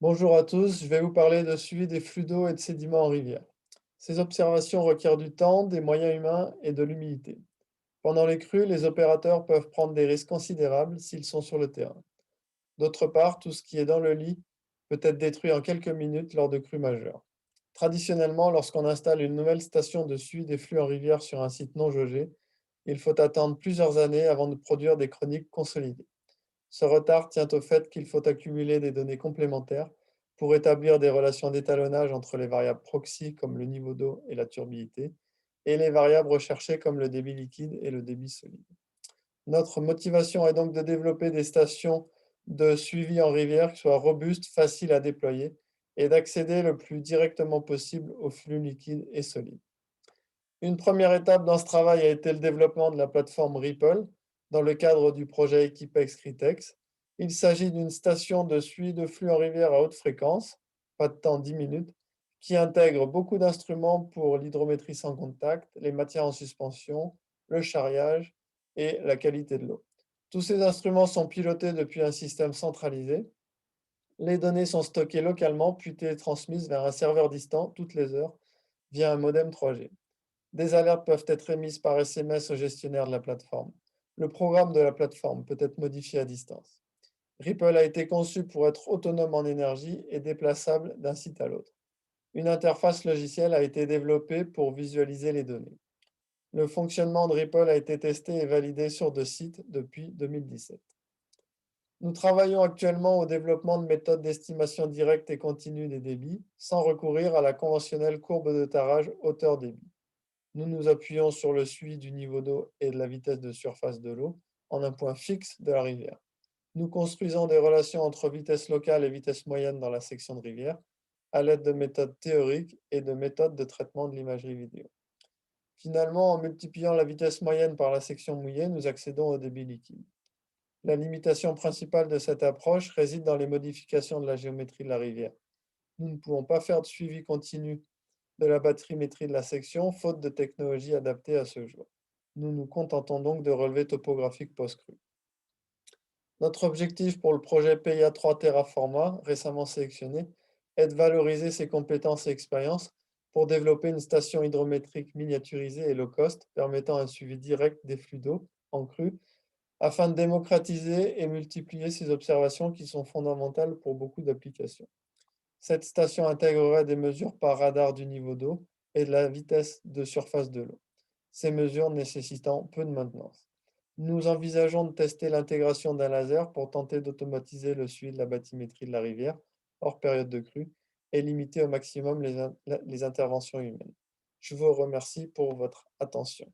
Bonjour à tous, je vais vous parler de suivi des flux d'eau et de sédiments en rivière. Ces observations requièrent du temps, des moyens humains et de l'humilité. Pendant les crues, les opérateurs peuvent prendre des risques considérables s'ils sont sur le terrain. D'autre part, tout ce qui est dans le lit peut être détruit en quelques minutes lors de crues majeures. Traditionnellement, lorsqu'on installe une nouvelle station de suivi des flux en rivière sur un site non jaugé, il faut attendre plusieurs années avant de produire des chroniques consolidées. Ce retard tient au fait qu'il faut accumuler des données complémentaires pour établir des relations d'étalonnage entre les variables proxy comme le niveau d'eau et la turbidité et les variables recherchées comme le débit liquide et le débit solide. Notre motivation est donc de développer des stations de suivi en rivière qui soient robustes, faciles à déployer et d'accéder le plus directement possible aux flux liquides et solides. Une première étape dans ce travail a été le développement de la plateforme Ripple dans le cadre du projet Equipex Ritex. Il s'agit d'une station de suivi de flux en rivière à haute fréquence, pas de temps 10 minutes, qui intègre beaucoup d'instruments pour l'hydrométrie sans contact, les matières en suspension, le charriage et la qualité de l'eau. Tous ces instruments sont pilotés depuis un système centralisé. Les données sont stockées localement puis transmises vers un serveur distant toutes les heures via un modem 3G. Des alertes peuvent être émises par SMS au gestionnaire de la plateforme. Le programme de la plateforme peut être modifié à distance. Ripple a été conçu pour être autonome en énergie et déplaçable d'un site à l'autre. Une interface logicielle a été développée pour visualiser les données. Le fonctionnement de Ripple a été testé et validé sur 2 sites depuis 2017. Nous travaillons actuellement au développement de méthodes d'estimation directe et continue des débits sans recourir à la conventionnelle courbe de tarage hauteur-débit. Nous nous appuyons sur le suivi du niveau d'eau et de la vitesse de surface de l'eau en un point fixe de la rivière. Nous construisons des relations entre vitesse locale et vitesse moyenne dans la section de rivière à l'aide de méthodes théoriques et de méthodes de traitement de l'imagerie vidéo. Finalement, en multipliant la vitesse moyenne par la section mouillée, nous accédons au débit liquide. La limitation principale de cette approche réside dans les modifications de la géométrie de la rivière. Nous ne pouvons pas faire de suivi continu de la bathymétrie de la section, faute de technologie adaptée à ce jour. Nous nous contentons donc de relevés topographiques post-crue. Notre objectif pour le projet PIA3 Terraforma, récemment sélectionné, est de valoriser ses compétences et expériences pour développer une station hydrométrique miniaturisée et low cost permettant un suivi direct des flux d'eau en crue afin de démocratiser et multiplier ces observations qui sont fondamentales pour beaucoup d'applications. Cette station intégrerait des mesures par radar du niveau d'eau et de la vitesse de surface de l'eau, ces mesures nécessitant peu de maintenance. Nous envisageons de tester l'intégration d'un laser pour tenter d'automatiser le suivi de la bathymétrie de la rivière hors période de crue et limiter au maximum les interventions humaines. Je vous remercie pour votre attention.